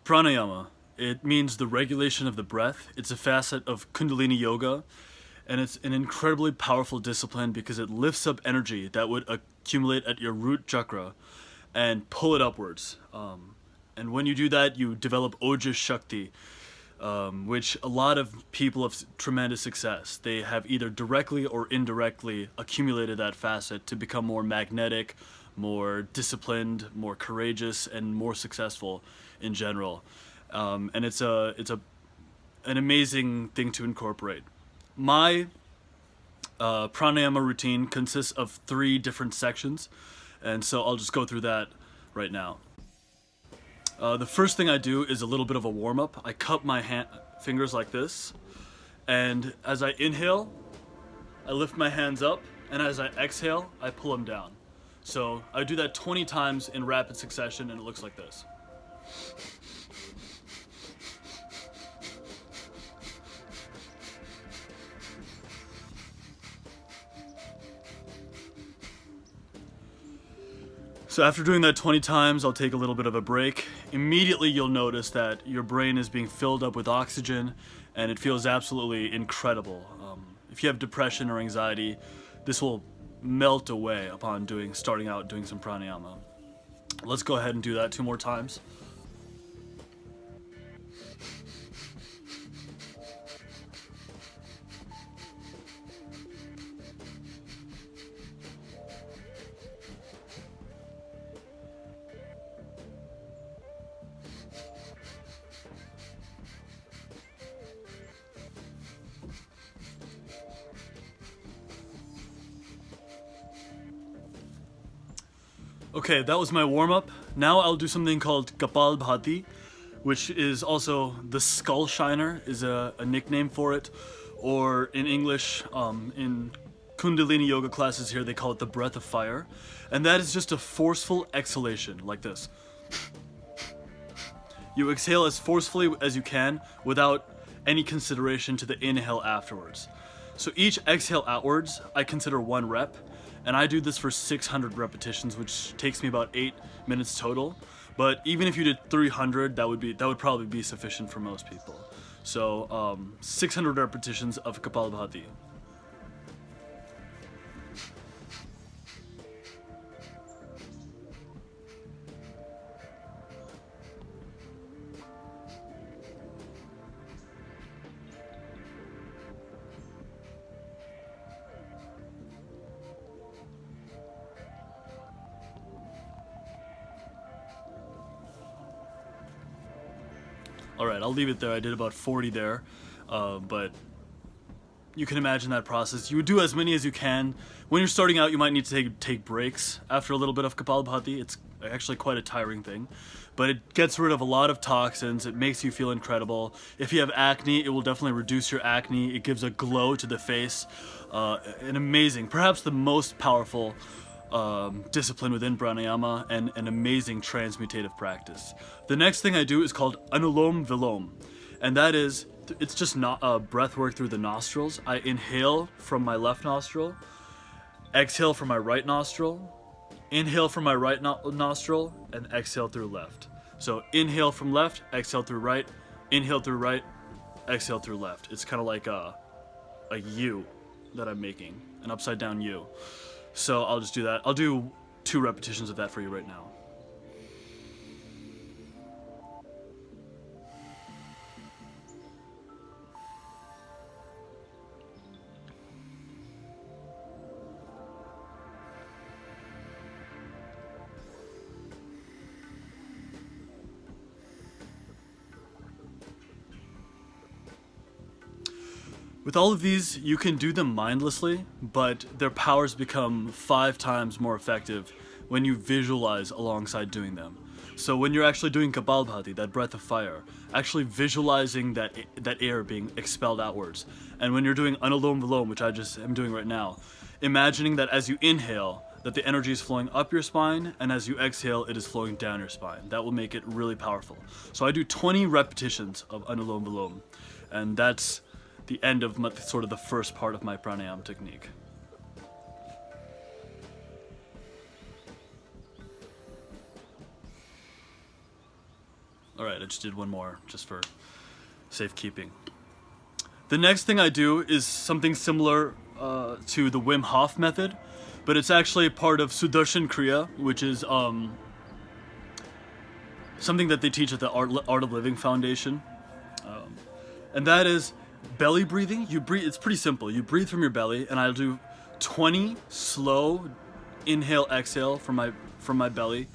Pranayama. It means the regulation of the breath. It's a facet of kundalini yoga, and it's an incredibly powerful discipline because it lifts up energy that would accumulate at your root chakra and pull it upwards. And when you do that, you develop OJAS Shakti, which a lot of people have tremendous success. They have either directly or indirectly accumulated that facet to become more magnetic, more disciplined, more courageous, and more successful in general. And it's an amazing thing to incorporate. My pranayama routine consists of 3 different sections, and so I'll just go through that right now. The first thing I do is a little bit of a warm-up. I cup my fingers like this, and as I inhale, I lift my hands up, and as I exhale, I pull them down. So I do that 20 times in rapid succession, and it looks like this. So after doing that 20 times, I'll take a little bit of a break. Immediately you'll notice that your brain is being filled up with oxygen, and it feels absolutely incredible. If you have depression or anxiety, this will melt away upon starting out doing some pranayama. Let's go ahead and do that 2 more times. Okay, that was my warm-up. Now I'll do something called Kapalbhati, which is also the skull shiner, is a nickname for it. Or in English, in kundalini yoga classes here, they call it the breath of fire. And that is just a forceful exhalation, like this. You exhale as forcefully as you can without any consideration to the inhale afterwards. So each exhale outwards, I consider 1 rep. And I do this for 600 repetitions, which takes me about 8 minutes total. But even if you did 300, that would probably be sufficient for most people. So 600 repetitions of Kapalbhati. Alright, I'll leave it there. I did about 40 there, but you can imagine that process. You would do as many as you can. When you're starting out, you might need to take breaks after a little bit of Kapalbhati. It's actually quite a tiring thing, but it gets rid of a lot of toxins. It makes you feel incredible. If you have acne, it will definitely reduce your acne. It gives a glow to the face. An amazing, perhaps the most powerful discipline within pranayama, and an amazing transmutative practice. The next thing I do is called Anulom Vilom, and that is, it's just not breath work through the nostrils. I inhale from my left nostril, exhale from my right nostril, inhale from my right nostril, and exhale through left. So inhale from left, exhale through right, inhale through right, exhale through left. It's kind of like a U that I'm making, an upside down U. So I'll just do that. I'll do 2 repetitions of that for you right now. With all of these, you can do them mindlessly, but their powers become 5 times more effective when you visualize alongside doing them. So when you're actually doing Kapalbhati, that breath of fire, actually visualizing that air being expelled outwards. And when you're doing Anulom Vilom, which I just am doing right now, imagining that as you inhale, that the energy is flowing up your spine, and as you exhale, it is flowing down your spine. That will make it really powerful. So I do 20 repetitions of Anulom Vilom, and that's the end of sort of the first part of my pranayama technique. All right, I just did one more just for safekeeping. The next thing I do is something similar to the Wim Hof Method, but it's actually part of Sudarshan Kriya, which is something that they teach at the Art of Living Foundation. And that is belly breathing. You breathe. It's pretty simple. You breathe from your belly, and I'll do 20 slow inhale, exhale from my belly.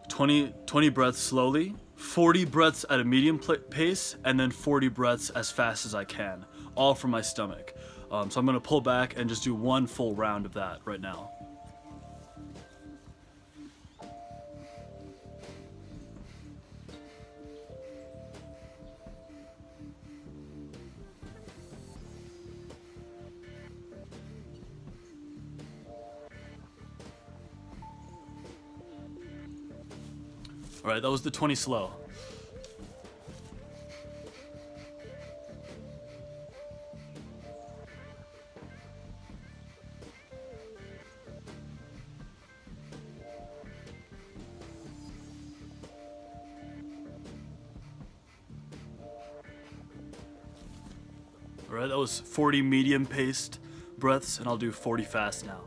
20 breaths slowly, 40 breaths at a medium pace, and then 40 breaths as fast as I can, all from my stomach. So I'm going to pull back and just do one full round of that right now. All right, that was the 20 slow. All right, that was 40 medium paced breaths, and I'll do 40 fast now.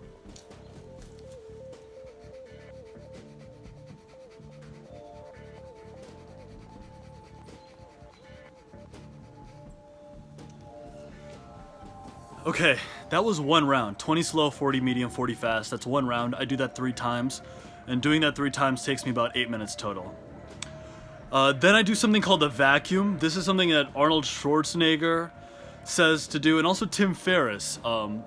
Okay, that was one round. 20 slow, 40 medium, 40 fast. That's one round. I do that 3 times, and doing that 3 times takes me about 8 minutes total. Then I do something called the vacuum. This is something that Arnold Schwarzenegger says to do, and also Tim Ferriss. I'm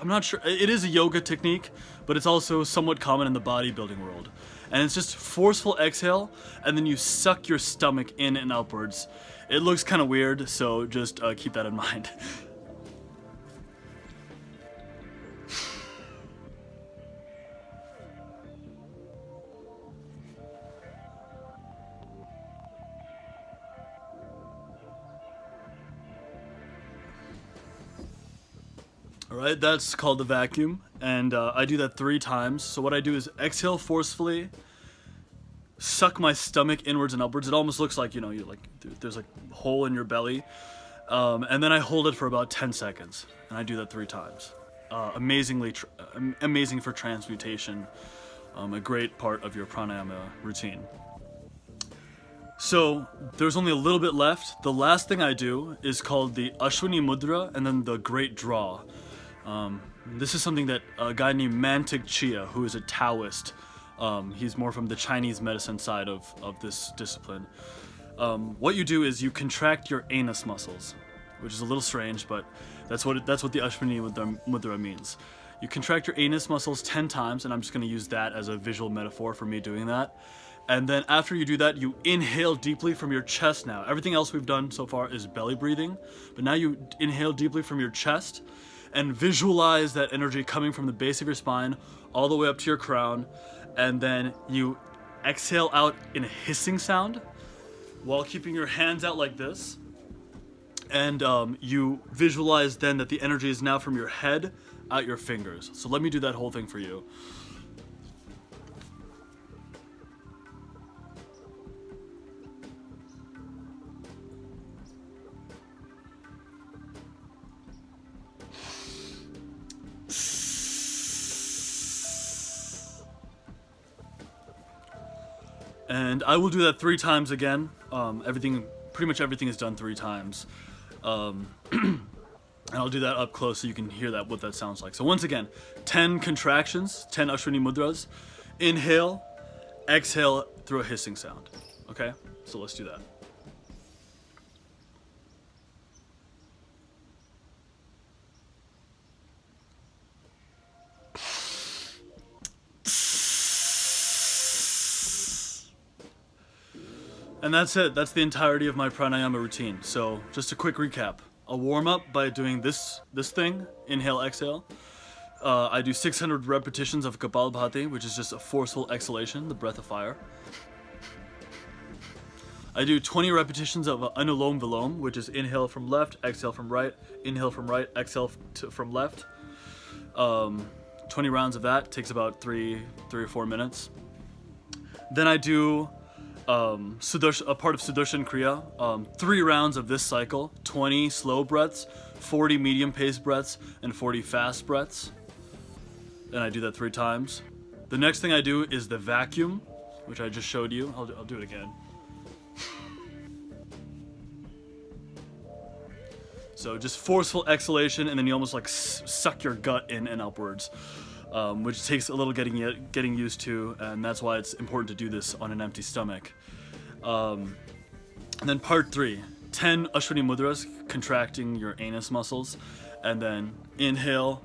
not sure. It is a yoga technique, but it's also somewhat common in the bodybuilding world. And it's just forceful exhale, and then you suck your stomach in and upwards. It looks kind of weird, so just keep that in mind. Alright, that's called the vacuum, and I do that 3 times. So what I do is exhale forcefully, suck my stomach inwards and upwards. It almost looks like, there's a hole in your belly. And then I hold it for about 10 seconds. And I do that 3 times. Amazing for transmutation. A great part of your pranayama routine. So there's only a little bit left. The last thing I do is called the Ashwini Mudra and then the Great Draw. This is something that a guy named Mantik Chia, who is a Taoist, he's more from the Chinese medicine side of this discipline. What you do is you contract your anus muscles, which is a little strange, but that's what the Ashwini Mudra means. You contract your anus muscles 10 times, and I'm just going to use that as a visual metaphor for me doing that. And then after you do that, you inhale deeply from your chest now. Everything else we've done so far is belly breathing, but now you inhale deeply from your chest and visualize that energy coming from the base of your spine all the way up to your crown. And then you exhale out in a hissing sound while keeping your hands out like this. And you visualize then that the energy is now from your head out your fingers. So let me do that whole thing for you. And I will do that 3 times again. Pretty much everything is done 3 times. And I'll do that up close so you can hear what that sounds like. So once again, 10 contractions, 10 Ashwini Mudras. Inhale, exhale through a hissing sound. Okay? So let's do that. And that's it. That's the entirety of my pranayama routine. So just a quick recap. I'll warm up by doing this thing, inhale, exhale. I do 600 repetitions of Kapalbhati, which is just a forceful exhalation, the breath of fire. I do 20 repetitions of Anulom Vilom, which is inhale from left, exhale from right, inhale from right, exhale from left. 20 rounds of that takes about 3 or 4 minutes. Then I do a part of Sudarshan Kriya, 3 rounds of this cycle, 20 slow breaths, 40 medium paced breaths, and 40 fast breaths. And I do that 3 times. The next thing I do is the vacuum, which I just showed you. I'll do it again. So just forceful exhalation, and then you almost like suck your gut in and upwards, which takes a little getting used to, and that's why it's important to do this on an empty stomach. And then part 3, 10 Ashwini Mudras, contracting your anus muscles, and then inhale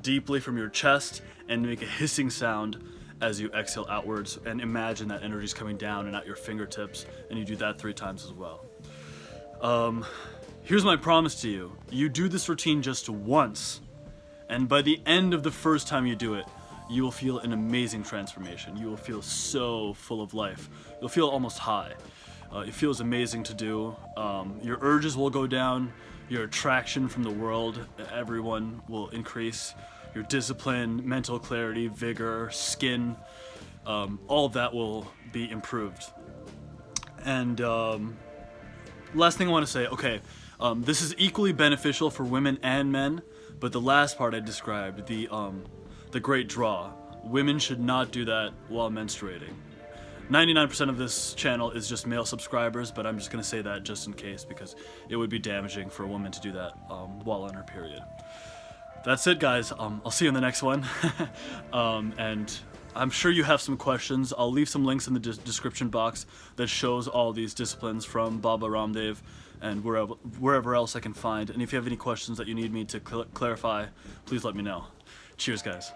deeply from your chest and make a hissing sound as you exhale outwards, and imagine that energy is coming down and at your fingertips, and you do that 3 times as well. Here's my promise to you. You do this routine just once, and by the end of the first time you do it, you will feel an amazing transformation. You will feel so full of life. You'll feel almost high. It feels amazing to do. Your urges will go down. Your attraction from the world, everyone, will increase. Your discipline, mental clarity, vigor, skin, all of that will be improved. And last thing I want to say, okay, this is equally beneficial for women and men, but the last part I described, the great draw, women should not do that while menstruating. 99% of this channel is just male subscribers, but I'm just going to say that just in case, because it would be damaging for a woman to do that while on her period. That's it, guys. I'll see you in the next one. And I'm sure you have some questions. I'll leave some links in the description box that shows all these disciplines from Baba Ramdev and wherever else I can find. And if you have any questions that you need me to clarify, please let me know. Cheers, guys.